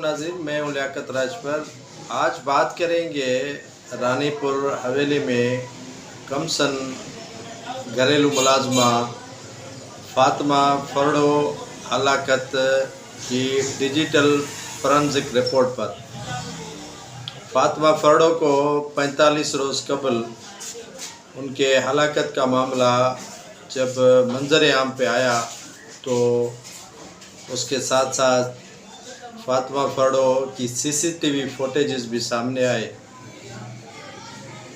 नाज़रीन, मैं हूं लियाकत राजपर। आज बात करेंगे रानी पुर हवेली में कमसन घरेलू मुलाजमा फातिमा फरडो हलाकत की डिजिटल फॉरेंसिक रिपोर्ट पर। फातिमा फरडो को 45 रोज़ कबल उनके हलाकत का मामला जब मंजर आम पे आया तो उसके साथ साथ फातिमा फरडो की सीसीटीवी फुटेजेस भी सामने आए।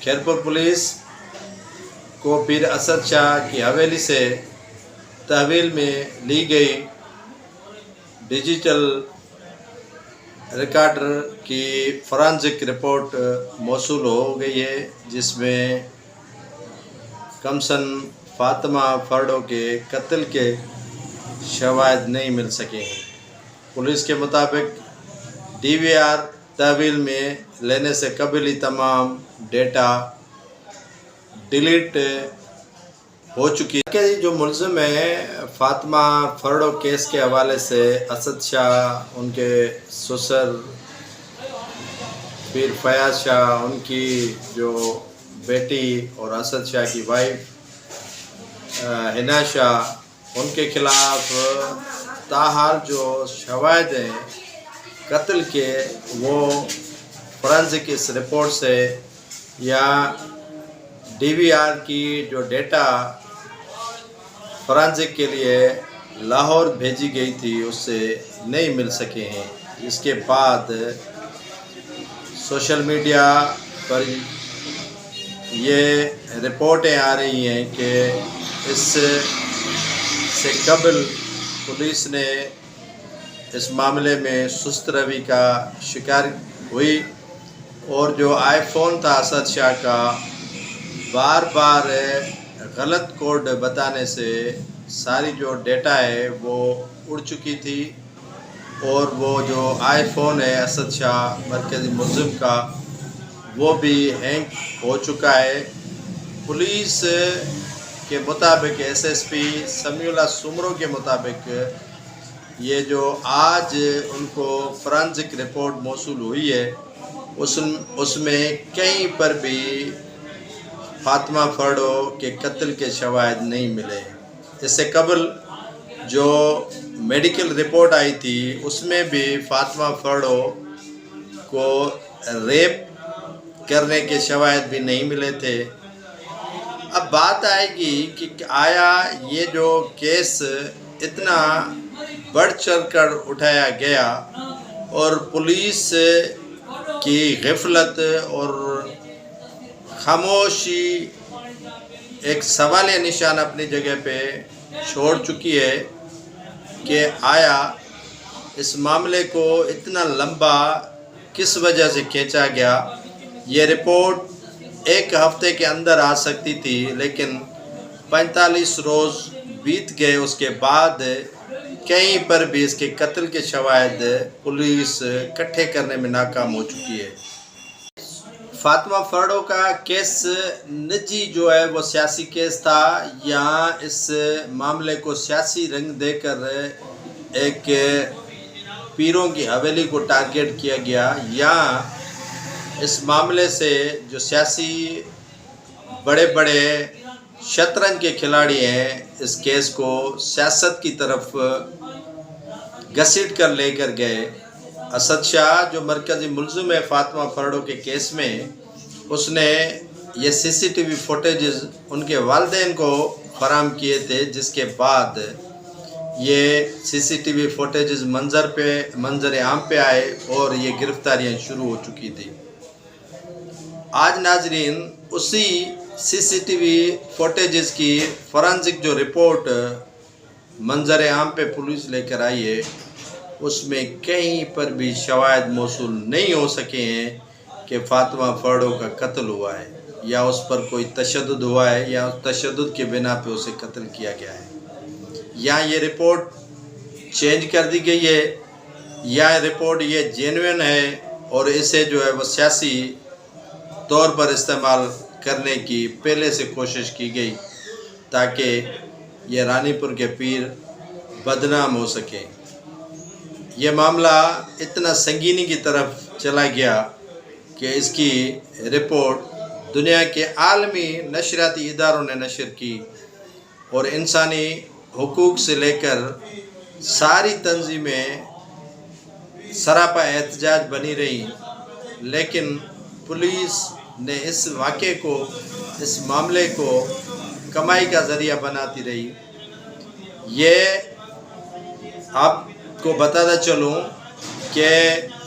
खैरपुर पुलिस को पीर असद शाह की हवेली से तहवील में ली गई डिजिटल रिकॉर्डर की फॉरेंसिक रिपोर्ट मौसूल हो गई है, जिसमें कमसन फातिमा फरडो के कत्ल के शवाहिद नहीं मिल सके हैं। पुलिस के मुताबिक DVR तहवील में लेने से कबल ही तमाम डेटा डिलीट हो चुकी है। जो मुलज़िम है फातिमा फरडो केस के हवाले से असद शाह, उनके ससुर पीर फयाज शाह, उनकी जो बेटी और असद शाह की वाइफ हिना शाह, उनके खिलाफ ताहाल जो शवाहिद हैं कत्ल के, वो फॉरेंसिक इस रिपोर्ट से या DVR की जो डेटा फॉरेंसिक के लिए लाहौर भेजी गई थी उससे नहीं मिल सके हैं। इसके बाद सोशल मीडिया पर ये रिपोर्टें आ रही हैं कि इससे कबल पुलिस ने इस मामले में सुस्त रवि का शिकार हुई और जो आईफोन था असद शाह का, बार बार गलत कोड बताने से सारी जो डेटा है वो उड़ चुकी थी और वो जो आईफोन है असद शाह मरकज़ी मुलज़िम का, वो भी हैंग हो चुका है। पुलिस के मुताबिक SSP समीउल्लाह सुमरो के मुताबिक ये जो आज उनको फॉरेंसिक रिपोर्ट मौसूल हुई है उसमें कहीं पर भी फातिमा फरडो के कत्ल के शवाहिद नहीं मिले। इससे कबल जो मेडिकल रिपोर्ट आई थी उसमें भी फातिमा फरडो को रेप करने के शवाहिद भी नहीं मिले थे। अब बात आएगी कि आया ये जो केस इतना बढ़ चढ़ कर उठाया गया और पुलिस की ग़फलत और खामोशी एक सवालिया निशान अपनी जगह पे छोड़ चुकी है कि आया इस मामले को इतना लंबा किस वजह से खींचा गया। ये रिपोर्ट एक हफ्ते के अंदर आ सकती थी, लेकिन 45 रोज़ बीत गए। उसके बाद कहीं पर भी इसके कत्ल के शवाहिद पुलिस इकट्ठे करने में नाकाम हो चुकी है। फातिमा फरडो का केस निजी जो है वो सियासी केस था। यहाँ इस मामले को सियासी रंग देकर एक पीरों की हवेली को टारगेट किया गया। यहाँ इस मामले से जो सियासी बड़े बड़े शतरंज के खिलाड़ी हैं इस केस को सियासत की तरफ घसीट कर लेकर गए। असद शाह जो मरकज़ी मुलज़िम है फातिमा फरडो के केस में, उसने ये CCTV फुटेजेस उनके वालिदैन को फराहम किए थे, जिसके बाद ये CCTV फुटेजेस मंजर आम पे आए और ये गिरफ्तारियाँ शुरू हो चुकी थी। आज नाजरीन उसी CCTV फुटेजेस की फॉरेंसिक जो रिपोर्ट मंजर आम पे पुलिस लेकर आई है उसमें कहीं पर भी शवाहिद मौसूल नहीं हो सके हैं कि फातिमा फरडो का कत्ल हुआ है या उस पर कोई तशद्दुद हुआ है या उस तशद्दुद के बिना पे उसे कत्ल किया गया है। या ये रिपोर्ट चेंज कर दी गई है या रिपोर्ट ये जेन्युइन है और इसे जो है वो सियासी तौर पर इस्तेमाल करने की पहले से कोशिश की गई ताकि ये रानीपुर के पीर बदनाम हो सके। یہ معاملہ اتنا سنگینی کی طرف چلا گیا کہ اس کی رپورٹ دنیا کے عالمی نشریاتی اداروں نے نشر کی اور انسانی حقوق سے لے کر ساری تنظیمیں سراپا احتجاج بنی رہی، لیکن پولیس نے اس واقعے کو، اس معاملے کو کمائی کا ذریعہ بناتی رہی۔ یہ آپ کو بتاتا چلوں کہ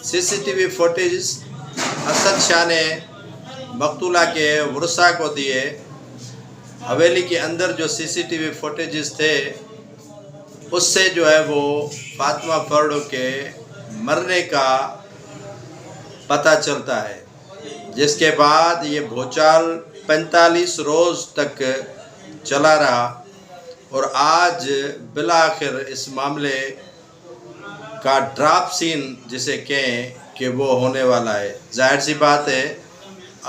C C T V footage Asad Shah نے مقتولہ کے ورثاء کو دیے۔ حویلی کے اندر جو سی سی ٹی وی فوٹیجز تھے اس سے جو ہے وہ فاطمہ فرڈو کے مرنے کا پتہ چلتا ہے، جس کے بعد یہ بھوچال 45 روز تک چلا رہا اور آج بالآخر اس معاملے کا ڈراپ سین جسے کہیں کہ وہ ہونے والا ہے۔ ظاہر سی بات ہے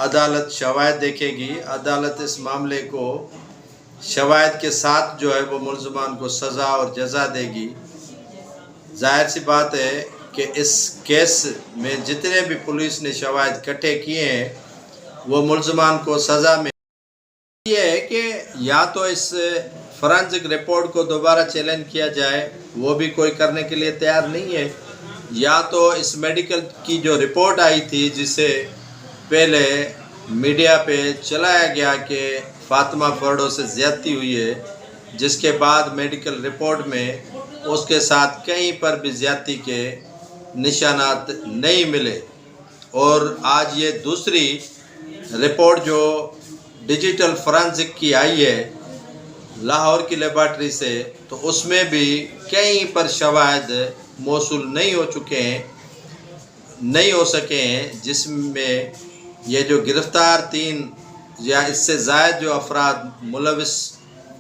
عدالت شواہد دیکھے گی، عدالت اس معاملے کو شواہد کے ساتھ جو ہے وہ ملزمان کو سزا اور جزا دے گی۔ ظاہر سی بات ہے کہ اس کیس میں جتنے بھی پولیس نے شواہد اکٹھے کیے ہیں وہ ملزمان کو سزا میں یہ ہے کہ یا تو اس فورینسک رپورٹ کو دوبارہ چیلنج کیا جائے، وہ بھی کوئی کرنے کے لیے تیار نہیں ہے، یا تو اس میڈیکل کی جو رپورٹ آئی تھی جسے پہلے میڈیا پہ چلایا گیا کہ فاطمہ فرڈو سے زیادتی ہوئی ہے، جس کے بعد میڈیکل رپورٹ میں اس کے ساتھ کہیں پر بھی زیادتی کے نشانات نہیں ملے، اور آج یہ دوسری رپورٹ جو ڈیجیٹل فورینسک کی آئی ہے لاہور کی لیبارٹری سے، تو اس میں بھی کہیں پر شواہد موصول نہیں ہو سکے ہیں، جس میں یہ جو گرفتار 3 یا اس سے زائد جو افراد ملوث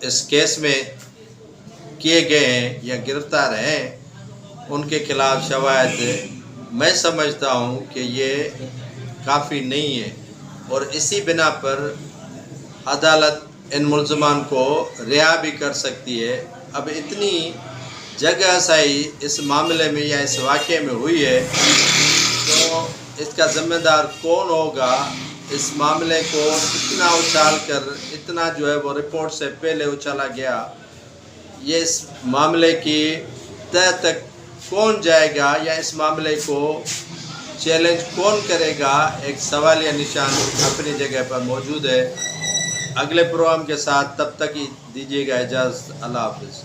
اس کیس میں کیے گئے ہیں یا گرفتار ہیں ان کے خلاف شواہد میں سمجھتا ہوں کہ یہ کافی نہیں ہے، اور اسی بنا پر عدالت ان ملزمان کو رہا بھی کر سکتی ہے۔ اب اتنی جگہ سائی اس معاملے میں یا اس واقعے میں ہوئی ہے تو اس کا ذمہ دار کون ہوگا؟ اس معاملے کو اتنا اچھال کر اتنا جو ہے وہ رپورٹ سے پہلے اچھالا گیا، یہ اس معاملے کی تہ تک کون جائے گا یا اس معاملے کو چیلنج کون کرے گا؟ ایک سوالیہ نشان اپنی جگہ پر موجود ہے۔ اگلے پروگرام کے ساتھ تب تک دیجیے گا اجازت۔ اللہ حافظ۔